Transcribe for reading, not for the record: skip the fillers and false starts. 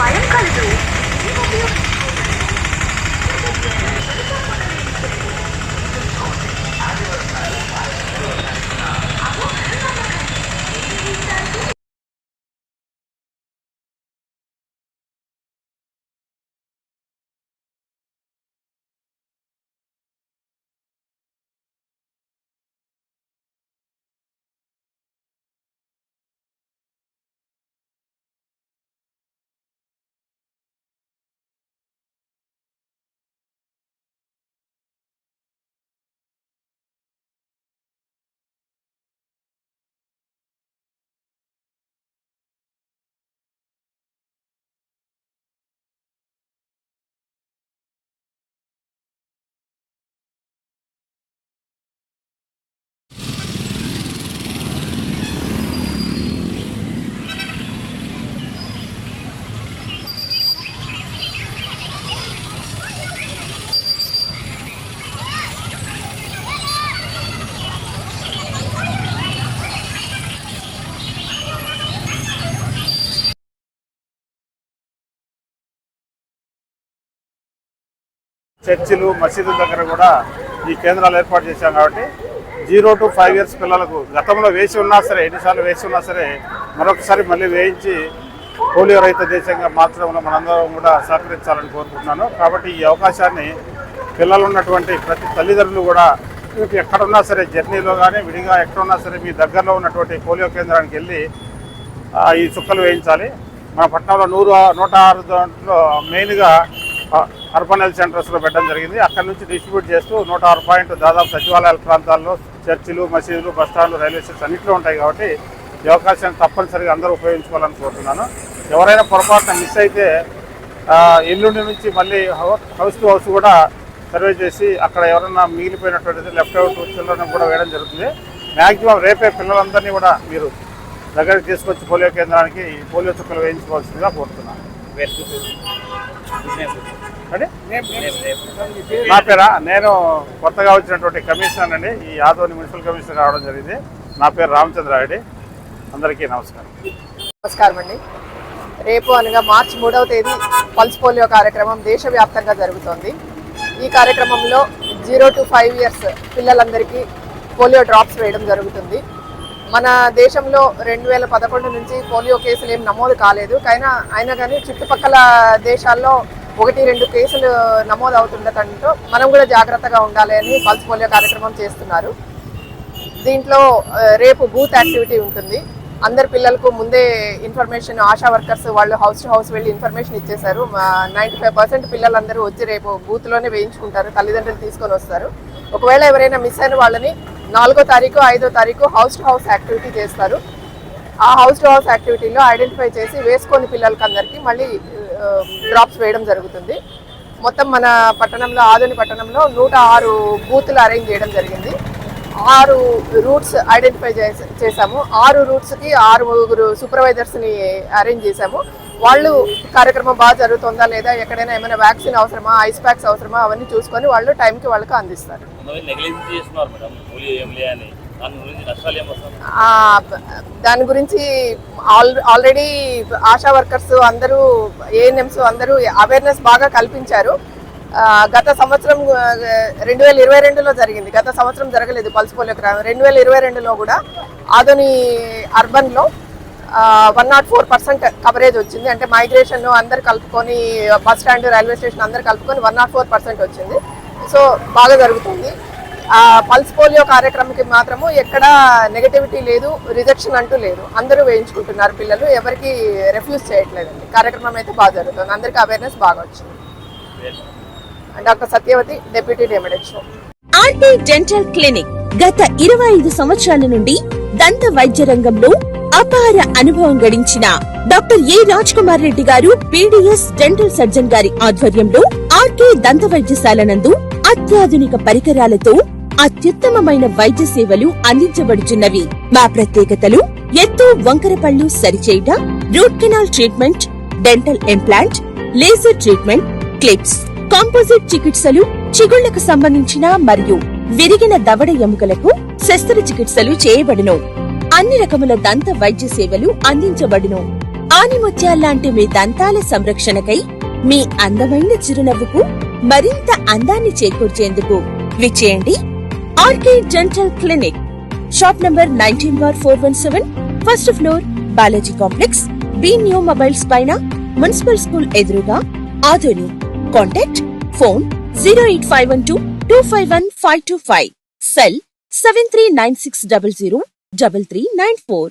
భయం కలదు. చర్చిలు మసీదుల దగ్గర కూడా ఈ కేంద్రాలు ఏర్పాటు చేశాం కాబట్టి 0 to 5 years పిల్లలకు గతంలో వేసి ఉన్నా సరే, ఎన్నిసార్లు వేసి ఉన్నా సరే మరొకసారి మళ్ళీ వేయించి పోలియో రహిత దేశంగా మార్చడంలో మనందరం కూడా సహకరించాలని కోరుకుంటున్నాను. కాబట్టి ఈ అవకాశాన్ని పిల్లలు ఉన్నటువంటి ప్రతి తల్లిదండ్రులు కూడా ఎక్కడున్నా సరే, జర్నీలో కానీ విడిగా ఎక్కడున్నా సరే మీ దగ్గరలో ఉన్నటువంటి పోలియో కేంద్రానికి వెళ్ళి ఈ చుక్కలు వేయించాలి. మన పట్టణంలో 106 దాంట్లో మెయిన్గా అర్బన్ హెల్త్ సెంటర్స్లో పెట్టడం జరిగింది. అక్కడి నుంచి డిస్ట్రిబ్యూట్ చేస్తూ 106 పాయింట్ దాదాపు సచివాలయాల ప్రాంతాల్లో చర్చిలు, మసీదులు, బస్టాండ్లు, రైల్వే స్టేషన్ అన్నింటిలో ఉంటాయి. కాబట్టి ఈ అవకాశాన్ని తప్పనిసరిగా అందరూ ఉపయోగించుకోవాలని కోరుతున్నాను. ఎవరైనా పొరపాటున మిస్ అయితే ఎల్లుండి నుంచి మళ్ళీ హౌస్ టు హౌస్ కూడా సర్వే చేసి అక్కడ ఎవరైనా మిగిలిపోయినటువంటిది లెఫ్ట్ అవుట్ చిల్డ్రన్ కూడా వేయడం జరుగుతుంది. మ్యాక్సిమం రేపే పిల్లలందరినీ కూడా మీరు దగ్గరికి తీసుకొచ్చి పోలియో కేంద్రానికి పోలియో చుక్కలు వేయించుకోవాల్సిందిగా కోరుతున్నాను. నా పేరా, నేను కొత్తగా వచ్చినటువంటి కమిషనర్ అండి. ఈ ఆదోని మున్సిపల్ కమిషనర్ రావడం జరిగింది. నా పేరు రామచంద్రారెడ్డి. అందరికీ నమస్కారం. నమస్కారం అండి. రేపు అనగా మార్చి 3వ తేదీ పల్స్ పోలియో కార్యక్రమం దేశవ్యాప్తంగా జరుగుతోంది. ఈ కార్యక్రమంలో 0 to 5 years పిల్లలందరికీ పోలియో డ్రాప్స్ వేయడం జరుగుతుంది. మన దేశంలో 2011 నుంచి పోలియో కేసులు ఏం నమోదు కాలేదు. అయినా కానీ చుట్టుపక్కల దేశాల్లో 1-2 కేసులు నమోదు అవుతుండటంతో మనం కూడా జాగ్రత్తగా ఉండాలి అని పల్స్ పోలియో కార్యక్రమం చేస్తున్నారు. దీంట్లో రేపు బూత్ యాక్టివిటీ ఉంటుంది. అందరు పిల్లలకు ముందే ఇన్ఫర్మేషన్ ఆశా వర్కర్స్ వాళ్ళు హౌస్ టు హౌస్ వెళ్ళి ఇన్ఫర్మేషన్ ఇచ్చేశారు. 95% పిల్లలందరూ వచ్చి రేపు బూత్లోనే వేయించుకుంటారు. తల్లిదండ్రులు తీసుకొని వస్తారు. ఒకవేళ ఎవరైనా మిస్ అయిన వాళ్ళని 4వ తారీఖు 5వ తారీఖు హౌస్ టు హౌస్ యాక్టివిటీ చేస్తారు. ఆ హౌస్ టు హౌస్ యాక్టివిటీలో ఐడెంటిఫై చేసి వేసుకొని పిల్లలకి అందరికీ మళ్ళీ డ్రాప్స్ వేయడం జరుగుతుంది. మొత్తం మన పట్టణంలో, ఆదోని పట్టణంలో 106 బూతులు అరేంజ్ చేయడం జరిగింది. 6 రూట్స్ ఐడెంటిఫై చేశాము. 6 రూట్స్కి 6 సూపర్వైజర్స్ని అరేంజ్ చేశాము. వాళ్ళు కార్యక్రమం బాగా జరుగుతుందా లేదా, ఎక్కడైనా ఏమైనా వ్యాక్సిన్ అవసరమా, ఐస్ ప్యాక్స్ అవసరమా, అవన్నీ చూసుకొని వాళ్ళు టైంకి వాళ్ళకి అందిస్తారు. దాని గురించి ఆల్రెడీ ఆశా వర్కర్స్ అందరూ, ఏఎన్ఎంస్ అందరూ అవేర్నెస్ బాగా కల్పించారు. గత సంవత్సరం 2022లో జరిగింది. గత సంవత్సరం జరగలేదు పల్స్ పోలియో. 2022లో కూడా ఆదోని అర్బన్లో 104% కవరేజ్ వచ్చింది. అంటే మైగ్రేషన్ అందరు కలుపుకొని, బస్ స్టాండ్, రైల్వే స్టేషన్ అందరు కలుపుకొని 104% వచ్చింది. సో బాగా జరుగుతుంది. పల్స్ పోలియో కార్యక్రమంకి మాత్రము ఎక్కడా నెగటివిటీ లేదు, రిజెక్షన్ అంటూ లేదు. అందరూ వేయించుకుంటున్నారు పిల్లలు, ఎవరికి రిఫ్యూజ్ చేయట్లేదండి. కార్యక్రమం అయితే బాగా జరుగుతుంది. అందరికీ అవేర్నెస్ బాగా వచ్చింది. Doctor Satyavathi, deputy DMHO. RT dental clinic గత 25 సంవత్సరాల నుండి దంత వైద్య రంగంలో అపార అనుభవం గడించిన doctor A Raj Kumar Reddy garu PDS dental surgeon గారి ఆధ్వర్యంలో ఆర్కే దంత వైద్యశాల నందు అత్యాధునిక పరికరాలతో అత్యుత్తమమైన వైద్య సేవలు అందించబడుచున్నవి. మా ప్రత్యేకతలు: ఎత్తు వంకర పళ్ళు సరిచేయుట, root canal treatment, dental implant, laser treatment, clips, composite చికిత్సలు, చిగుళ్లకు సంబంధించిన మరియు విరిగిన దవడ ఎముకలకు శస్త్రచికిత్సలు చేయబడును. అన్ని రకముల దంత వైద్య సేవలు అందించబడును. ఆనిముత్యాల్లాంటి మీ దంతాల సంరక్షణకై మీ అందమైన చిరునవ్వుకు మరింత అందాన్ని చేకూర్చేందుకు విచ్చేయండి RK dental clinic, shop number 19/417, first floor, Balaji complex, B new mobiles పైన, మున్సిపల్ స్కూల్ ఎదురుగా, ఆదోని. Contact phone 08512251525, cell 7396003394.